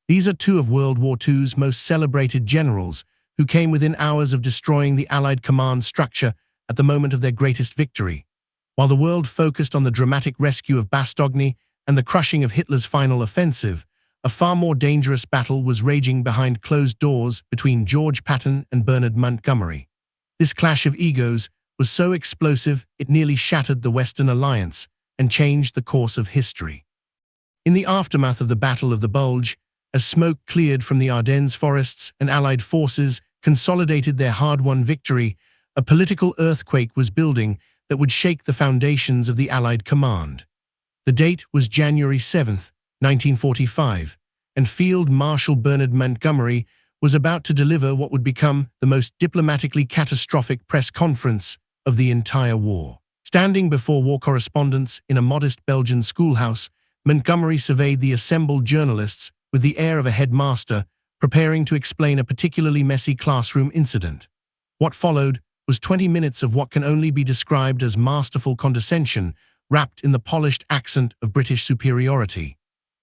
These are two of World War II's most celebrated generals who came within hours of destroying the Allied command structure at the moment of their greatest victory. While the world focused on the dramatic rescue of Bastogne and the crushing of Hitler's final offensive, a far more dangerous battle was raging behind closed doors between George Patton and Bernard Montgomery. This clash of egos was so explosive it nearly shattered the Western Alliance and changed the course of history. In the aftermath of the Battle of the Bulge, as smoke cleared from the Ardennes forests and Allied forces consolidated their hard-won victory, a political earthquake was building that would shake the foundations of the Allied command. The date was January 7, 1945, and Field Marshal Bernard Montgomery was about to deliver what would become the most diplomatically catastrophic press conference of the entire war. Standing before war correspondents in a modest Belgian schoolhouse, Montgomery surveyed the assembled journalists with the air of a headmaster preparing to explain a particularly messy classroom incident. What followed was 20 minutes of what can only be described as masterful condescension, wrapped in the polished accent of British superiority.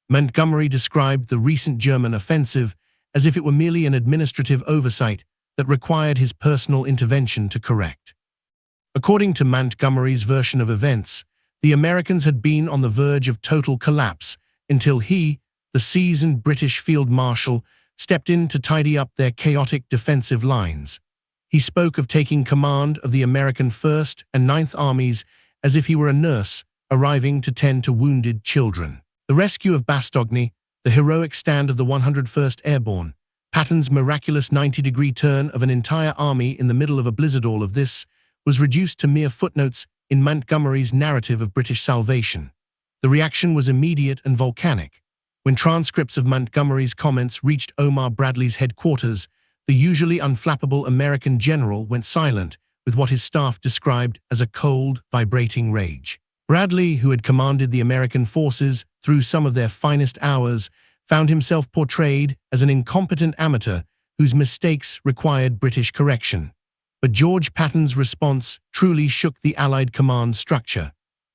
Montgomery described the recent German offensive as if it were merely an administrative oversight that required his personal intervention to correct. According to Montgomery's version of events, the Americans had been on the verge of total collapse until he, the seasoned British Field Marshal, stepped in to tidy up their chaotic defensive lines. He spoke of taking command of the American 1st and 9th Armies as if he were a nurse arriving to tend to wounded children. The rescue of Bastogne, the heroic stand of the 101st Airborne, Patton's miraculous 90-degree turn of an entire army in the middle of a blizzard, all of this was reduced to mere footnotes in Montgomery's narrative of British salvation. The reaction was immediate and volcanic. When transcripts of Montgomery's comments reached Omar Bradley's headquarters, the usually unflappable American general went silent with what his staff described as a cold, vibrating rage. Bradley, who had commanded the American forces through some of their finest hours, found himself portrayed as an incompetent amateur whose mistakes required British correction. But George Patton's response truly shook the Allied command structure.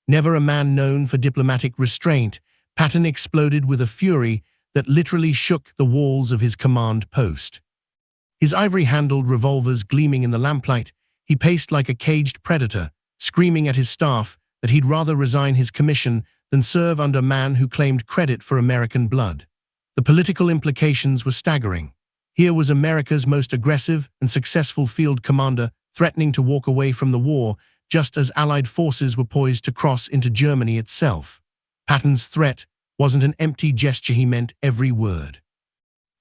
Never a man known for diplomatic restraint, Patton exploded with a fury that literally shook the walls of his command post. His ivory-handled revolvers gleaming in the lamplight, he paced like a caged predator, screaming at his staff that he'd rather resign his commission than serve under a man who claimed credit for American blood. The political implications were staggering. Here was America's most aggressive and successful field commander threatening to walk away from the war just as Allied forces were poised to cross into Germany itself. Patton's threat wasn't an empty gesture, he meant every word.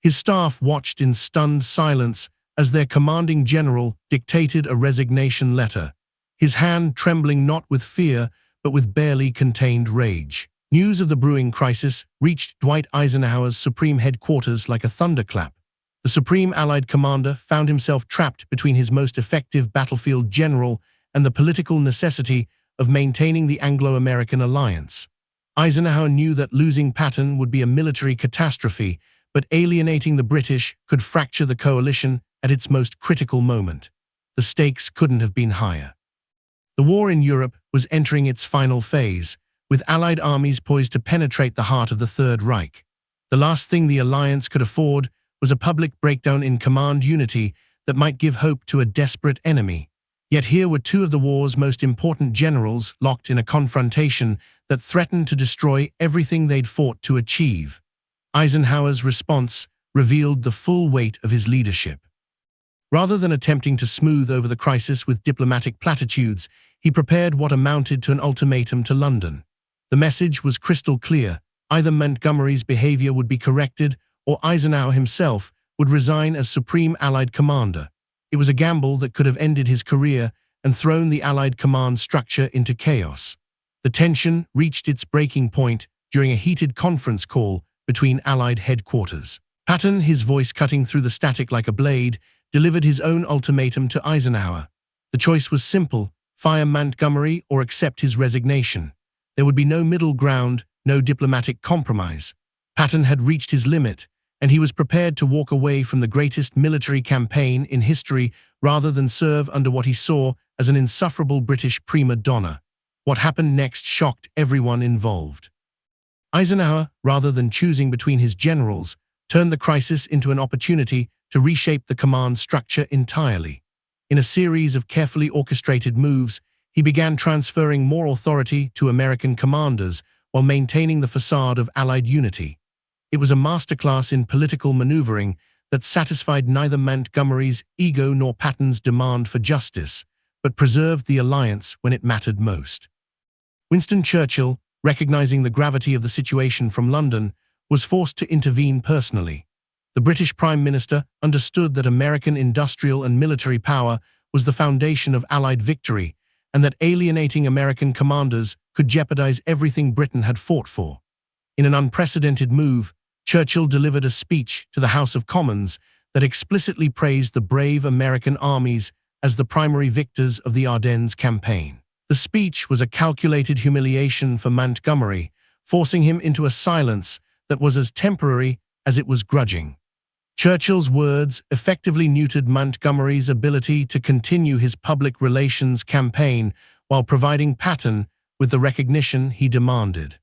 His staff watched in stunned silence as their commanding general dictated a resignation letter, his hand trembling not with fear but with barely contained rage. News of the brewing crisis reached Dwight Eisenhower's Supreme Headquarters like a thunderclap. The Supreme Allied commander found himself trapped between his most effective battlefield general and the political necessity of maintaining the Anglo-American alliance. Eisenhower knew that losing Patton would be a military catastrophe, but alienating the British could fracture the coalition at its most critical moment. The stakes couldn't have been higher. The war in Europe was entering its final phase, with Allied armies poised to penetrate the heart of the Third Reich. The last thing the alliance could afford was a public breakdown in command unity that might give hope to a desperate enemy. Yet here were two of the war's most important generals locked in a confrontation that threatened to destroy everything they'd fought to achieve. Eisenhower's response revealed the full weight of his leadership. Rather than attempting to smooth over the crisis with diplomatic platitudes, he prepared what amounted to an ultimatum to London. The message was crystal clear. Either Montgomery's behavior would be corrected, or Eisenhower himself would resign as Supreme Allied Commander. It was a gamble that could have ended his career and thrown the Allied command structure into chaos. The tension reached its breaking point during a heated conference call between Allied headquarters. Patton, his voice cutting through the static like a blade, delivered his own ultimatum to Eisenhower. The choice was simple: fire Montgomery or accept his resignation. There would be no middle ground, no diplomatic compromise. Patton had reached his limit, and he was prepared to walk away from the greatest military campaign in history rather than serve under what he saw as an insufferable British prima donna. What happened next shocked everyone involved. Eisenhower, rather than choosing between his generals, turned the crisis into an opportunity to reshape the command structure entirely. In a series of carefully orchestrated moves, he began transferring more authority to American commanders while maintaining the facade of Allied unity. It was a masterclass in political maneuvering that satisfied neither Montgomery's ego nor Patton's demand for justice, but preserved the alliance when it mattered most. Winston Churchill, recognizing the gravity of the situation from London, was forced to intervene personally. The British Prime Minister understood that American industrial and military power was the foundation of Allied victory, and that alienating American commanders could jeopardize everything Britain had fought for. In an unprecedented move, Churchill delivered a speech to the House of Commons that explicitly praised the brave American armies as the primary victors of the Ardennes campaign. The speech was a calculated humiliation for Montgomery, forcing him into a silence that was as temporary as it was grudging. Churchill's words effectively neutered Montgomery's ability to continue his public relations campaign while providing Patton with the recognition he demanded.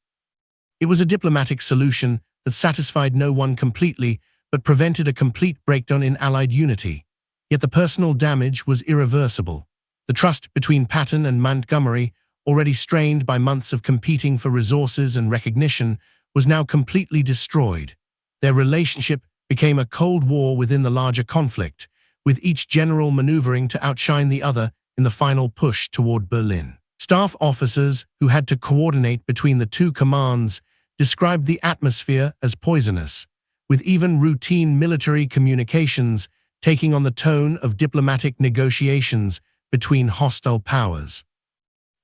It was a diplomatic solution that satisfied no one completely, but prevented a complete breakdown in Allied unity. Yet the personal damage was irreversible. The trust between Patton and Montgomery, already strained by months of competing for resources and recognition, was now completely destroyed. Their relationship became a cold war within the larger conflict, with each general maneuvering to outshine the other in the final push toward Berlin. Staff officers who had to coordinate between the two commands described the atmosphere as poisonous, with even routine military communications taking on the tone of diplomatic negotiations between hostile powers.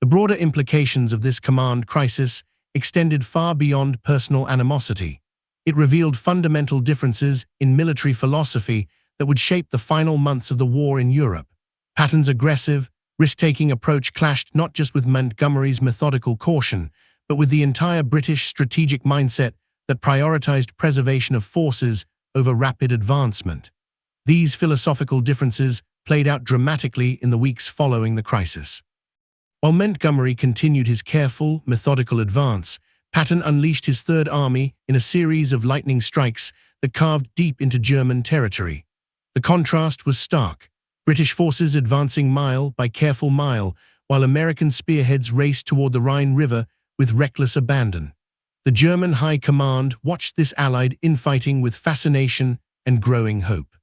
The broader implications of this command crisis extended far beyond personal animosity. It revealed fundamental differences in military philosophy that would shape the final months of the war in Europe. Patton's aggressive, risk-taking approach clashed not just with Montgomery's methodical caution, but with the entire British strategic mindset that prioritized preservation of forces over rapid advancement. These philosophical differences played out dramatically in the weeks following the crisis. While Montgomery continued his careful, methodical advance, Patton unleashed his Third Army in a series of lightning strikes that carved deep into German territory. The contrast was stark, British forces advancing mile by careful mile, while American spearheads raced toward the Rhine River with reckless abandon. The German High Command watched this Allied infighting with fascination and growing hope.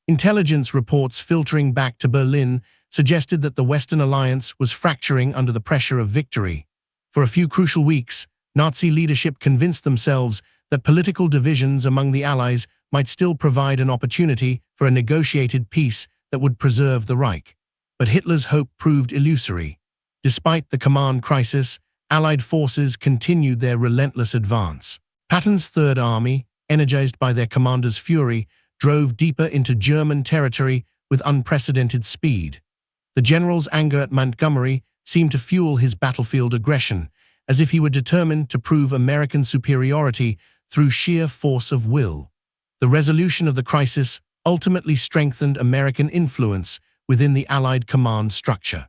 Intelligence reports filtering back to Berlin suggested that the Western Alliance was fracturing under the pressure of victory. For a few crucial weeks, Nazi leadership convinced themselves that political divisions among the Allies might still provide an opportunity for a negotiated peace that would preserve the Reich. But Hitler's hope proved illusory. Despite the command crisis, Allied forces continued their relentless advance. Patton's Third Army, energized by their commander's fury, drove deeper into German territory with unprecedented speed. The general's anger at Montgomery seemed to fuel his battlefield aggression, as if he were determined to prove American superiority through sheer force of will. The resolution of the crisis ultimately strengthened American influence within the Allied command structure.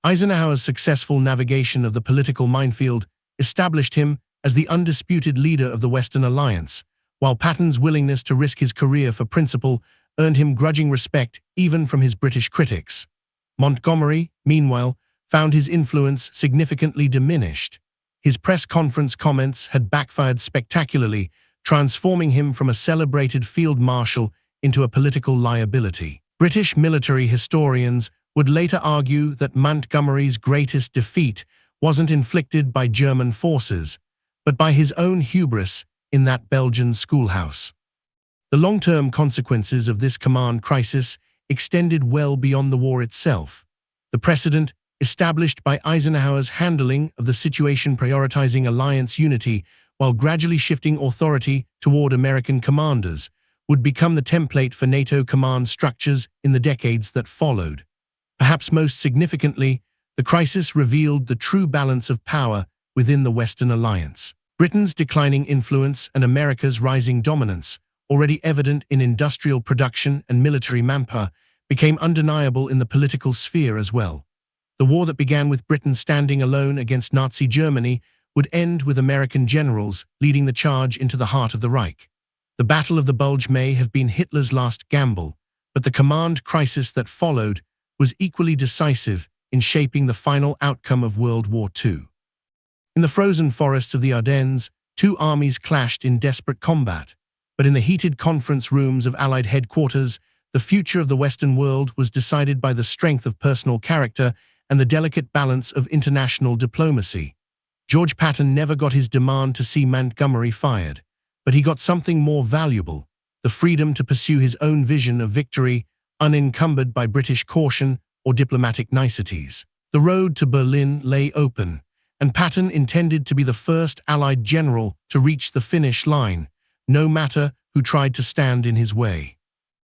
Eisenhower's successful navigation of the political minefield established him as the undisputed leader of the Western Alliance, while Patton's willingness to risk his career for principle earned him grudging respect even from his British critics. Montgomery, meanwhile, found his influence significantly diminished. His press conference comments had backfired spectacularly, transforming him from a celebrated field marshal into a political liability. British military historians would later argue that Montgomery's greatest defeat wasn't inflicted by German forces, but by his own hubris in that Belgian schoolhouse. The long-term consequences of this command crisis extended well beyond the war itself. The precedent established by Eisenhower's handling of the situation, prioritizing alliance unity while gradually shifting authority toward American commanders, would become the template for NATO command structures in the decades that followed. Perhaps most significantly, the crisis revealed the true balance of power within the Western Alliance. Britain's declining influence and America's rising dominance, already evident in industrial production and military manpower, became undeniable in the political sphere as well. The war that began with Britain standing alone against Nazi Germany would end with American generals leading the charge into the heart of the Reich. The Battle of the Bulge may have been Hitler's last gamble, but the command crisis that followed was equally decisive in shaping the final outcome of World War II. In the frozen forests of the Ardennes, two armies clashed in desperate combat, but in the heated conference rooms of Allied headquarters, the future of the Western world was decided by the strength of personal character and the delicate balance of international diplomacy. George Patton never got his demand to see Montgomery fired, but he got something more valuable: the freedom to pursue his own vision of victory, unencumbered by British caution or diplomatic niceties. The road to Berlin lay open, and Patton intended to be the first Allied general to reach the finish line, no matter who tried to stand in his way.